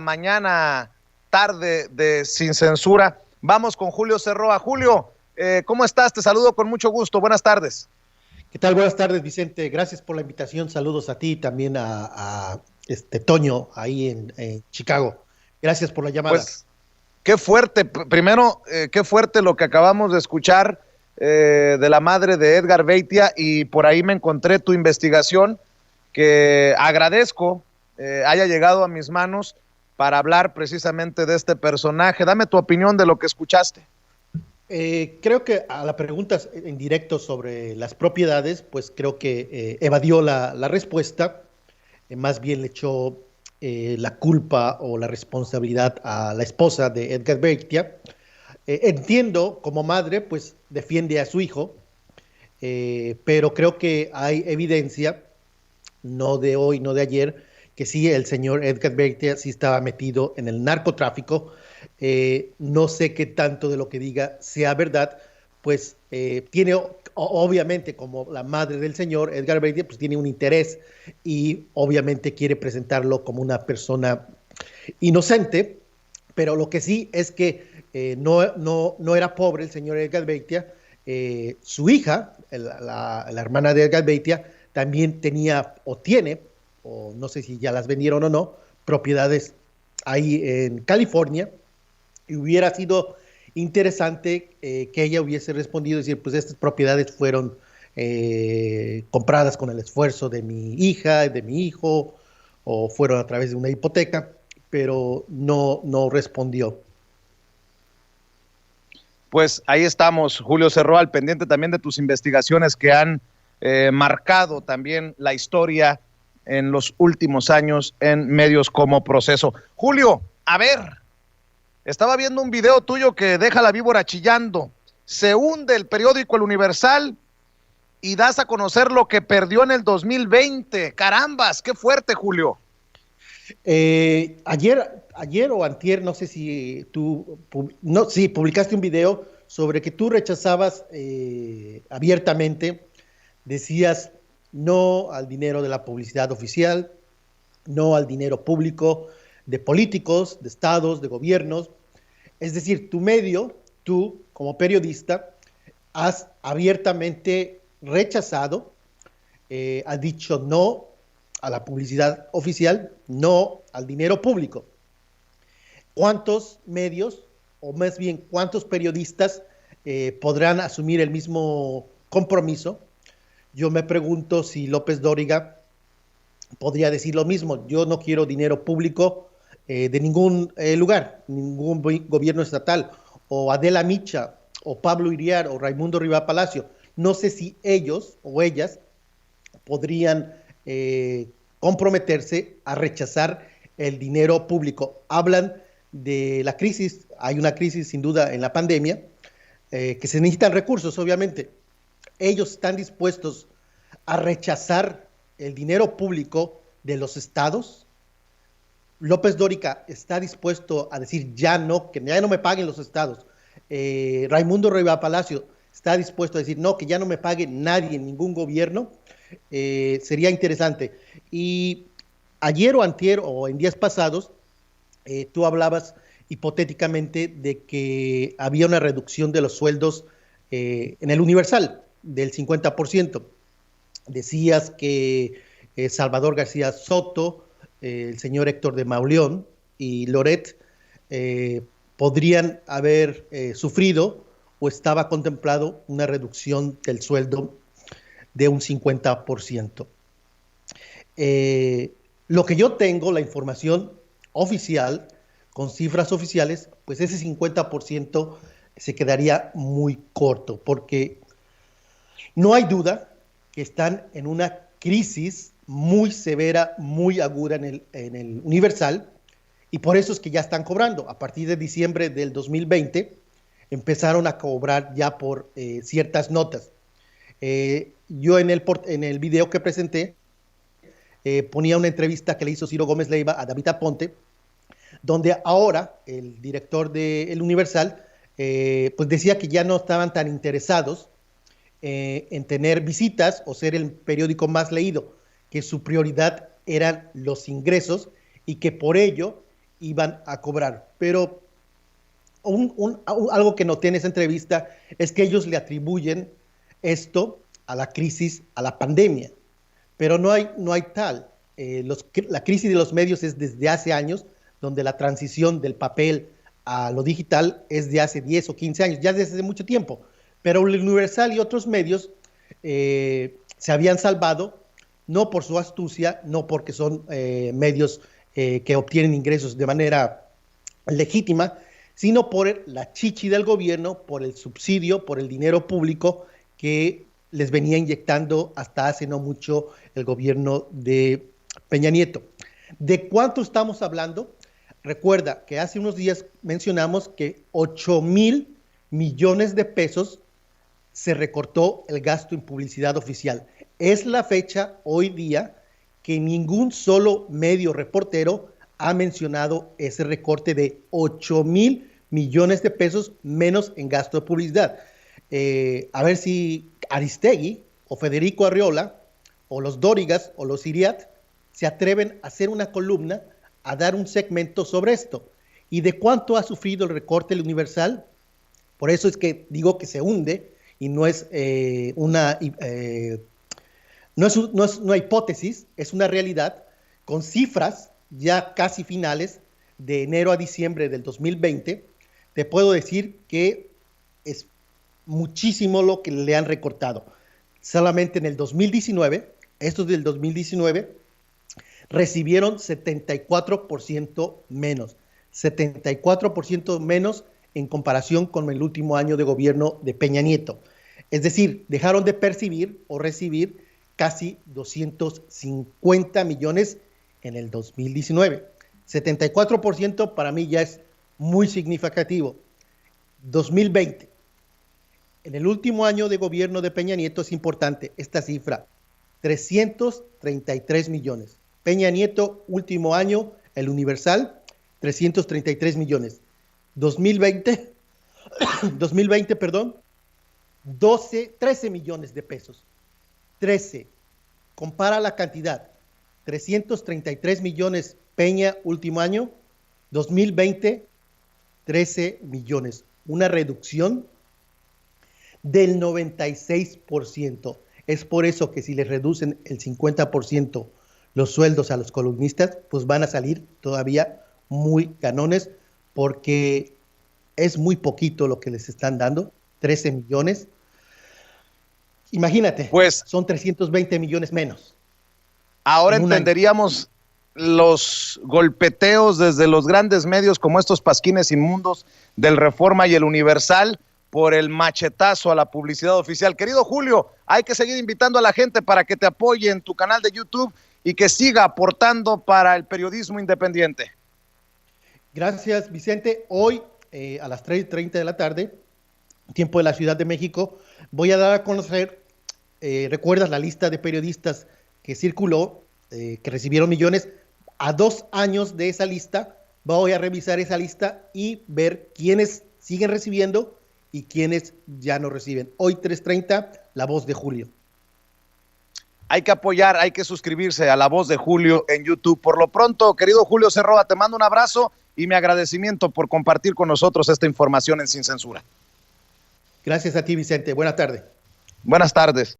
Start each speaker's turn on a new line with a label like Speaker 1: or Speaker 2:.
Speaker 1: mañana, tarde de Sin Censura. Vamos con Julio Cerroa. Julio, ¿cómo estás? Te saludo con mucho gusto. Buenas tardes.
Speaker 2: ¿Qué tal? Buenas tardes, Vicente. Gracias por la invitación. Saludos a ti y también a Toño ahí en Chicago. Gracias por la llamada.
Speaker 1: Pues, qué fuerte. Primero, qué fuerte lo que acabamos de escuchar de la madre de Edgar Beitia, y por ahí me encontré tu investigación, que agradezco haya llegado a mis manos para hablar precisamente de este personaje. Dame tu opinión de lo que escuchaste.
Speaker 2: Creo que a la pregunta en directo sobre las propiedades, pues creo que evadió la respuesta. Más bien le echó la culpa o la responsabilidad a la esposa de Edgar Beitia. Entiendo, como madre, pues defiende a su hijo, pero creo que hay evidencia, no de hoy, no de ayer, que sí, el señor Edgar Beitia sí estaba metido en el narcotráfico. No sé qué tanto de lo que diga sea verdad, pues tiene, obviamente, como la madre del señor Edgar Beitia, pues tiene un interés y obviamente quiere presentarlo como una persona inocente, pero lo que sí es que no era pobre el señor Edgar Beitia. Su hija, la hermana de Edgar Beitia, también tenía o tiene, o no sé si ya las vendieron o no, propiedades ahí en California, y hubiera sido interesante que ella hubiese respondido y decir, pues estas propiedades fueron compradas con el esfuerzo de mi hija, de mi hijo, o fueron a través de una hipoteca, pero no respondió.
Speaker 1: Pues ahí estamos, Julio Cerroa, al pendiente también de tus investigaciones que han marcado también la historia en los últimos años en medios como Proceso. Julio, a ver, estaba viendo un video tuyo que deja la víbora chillando. Se hunde el periódico El Universal y das a conocer lo que perdió en el 2020. Carambas, qué fuerte, Julio.
Speaker 2: Ayer o antier, no sé si sí, publicaste un video sobre que tú rechazabas abiertamente, decías no al dinero de la publicidad oficial, no al dinero público de políticos, de estados, de gobiernos. Es decir, tu medio, tú como periodista, has abiertamente rechazado, has dicho no a la publicidad oficial, no al dinero público. ¿Cuántos medios, o más bien cuántos periodistas podrán asumir el mismo compromiso? Yo me pregunto si López Dóriga podría decir lo mismo. Yo no quiero dinero público de ningún lugar, ningún gobierno estatal, o Adela Micha, o Pablo Iriar, o Raimundo Riva Palacio. No sé si ellos o ellas podrían comprometerse a rechazar el dinero público. Hablan de la crisis, hay una crisis sin duda en la pandemia, que se necesitan recursos, obviamente. Ellos están dispuestos a rechazar el dinero público de los estados. López Dóriga está dispuesto a decir ya no, que ya no me paguen los estados. Raimundo Riva Palacio está dispuesto a decir no, que ya no me pague nadie, ningún gobierno. Sería interesante. Y ayer o antier o en días pasados, tú hablabas hipotéticamente de que había una reducción de los sueldos en el Universal del 50%. Decías que Salvador García Soto, el señor Héctor de Mauleón y Loret podrían haber sufrido o estaba contemplado una reducción del sueldo de un 50%. Lo que yo tengo, la información oficial, con cifras oficiales, pues ese 50% se quedaría muy corto, porque no hay duda que están en una crisis muy severa, muy aguda en el Universal, y por eso es que ya están cobrando. A partir de diciembre del 2020 empezaron a cobrar ya por ciertas notas. Yo en el video que presenté ponía una entrevista que le hizo Ciro Gómez Leiva a David Aponte, donde ahora el director de El Universal pues decía que ya no estaban tan interesados en tener visitas o ser el periódico más leído, que su prioridad eran los ingresos y que por ello iban a cobrar. Pero algo que noté en esa entrevista es que ellos le atribuyen esto a la crisis, a la pandemia, pero no hay tal. La crisis de los medios es desde hace años, donde la transición del papel a lo digital es de hace 10 o 15 años, ya desde hace mucho tiempo, pero el Universal y otros medios se habían salvado, no por su astucia, no porque son medios que obtienen ingresos de manera legítima, sino por la chichi del gobierno, por el subsidio, por el dinero público que les venía inyectando hasta hace no mucho el gobierno de Peña Nieto. ¿De cuánto estamos hablando? Recuerda que hace unos días mencionamos que 8,000 millones de pesos se recortó el gasto en publicidad oficial. Es la fecha hoy día que ningún solo medio reportero ha mencionado ese recorte de 8,000 millones de pesos menos en gasto de publicidad. A ver si Aristegui o Federico Arriola o los Dórigas o los Iriart se atreven a hacer una columna, a dar un segmento sobre esto. ¿Y de cuánto ha sufrido el recorte del Universal? Por eso es que digo que se hunde y no es una hipótesis, es una realidad con cifras ya casi finales de enero a diciembre del 2020. Te puedo decir que es muchísimo lo que le han recortado. Solamente en el 2019, estos del 2019, recibieron 74% menos. 74% menos en comparación con el último año de gobierno de Peña Nieto. Es decir, dejaron de percibir o recibir casi 250 millones en el 2019. 74% para mí ya es muy significativo. 2020. En el último año de gobierno de Peña Nieto es importante esta cifra, 333 millones. Peña Nieto, último año, el Universal, 333 millones. 2020, 13 millones de pesos. 13. Compara la cantidad. 333 millones Peña, último año. 2020, 13 millones. Una reducción del 96%. Es por eso que si les reducen el 50% los sueldos a los columnistas, pues van a salir todavía muy ganones, porque es muy poquito lo que les están dando, 13 millones. Imagínate, pues son 320 millones menos.
Speaker 1: Ahora entenderíamos los golpeteos desde los grandes medios como estos pasquines inmundos del Reforma y el Universal por el machetazo a la publicidad oficial. Querido Julio, hay que seguir invitando a la gente para que te apoye en tu canal de YouTube y que siga aportando para el periodismo independiente.
Speaker 2: Gracias, Vicente. Hoy a las 3:30 de la tarde, tiempo de la Ciudad de México, voy a dar a conocer, ¿recuerdas la lista de periodistas que circuló, que recibieron millones? A 2 años de esa lista, voy a revisar esa lista y ver quiénes siguen recibiendo y quienes ya no reciben. Hoy 3:30, La Voz de Julio.
Speaker 1: Hay que apoyar, hay que suscribirse a La Voz de Julio en YouTube. Por lo pronto, querido Julio Cerroa, te mando un abrazo y mi agradecimiento por compartir con nosotros esta información en Sin Censura.
Speaker 2: Gracias a ti, Vicente. Buenas tardes.
Speaker 1: Buenas tardes.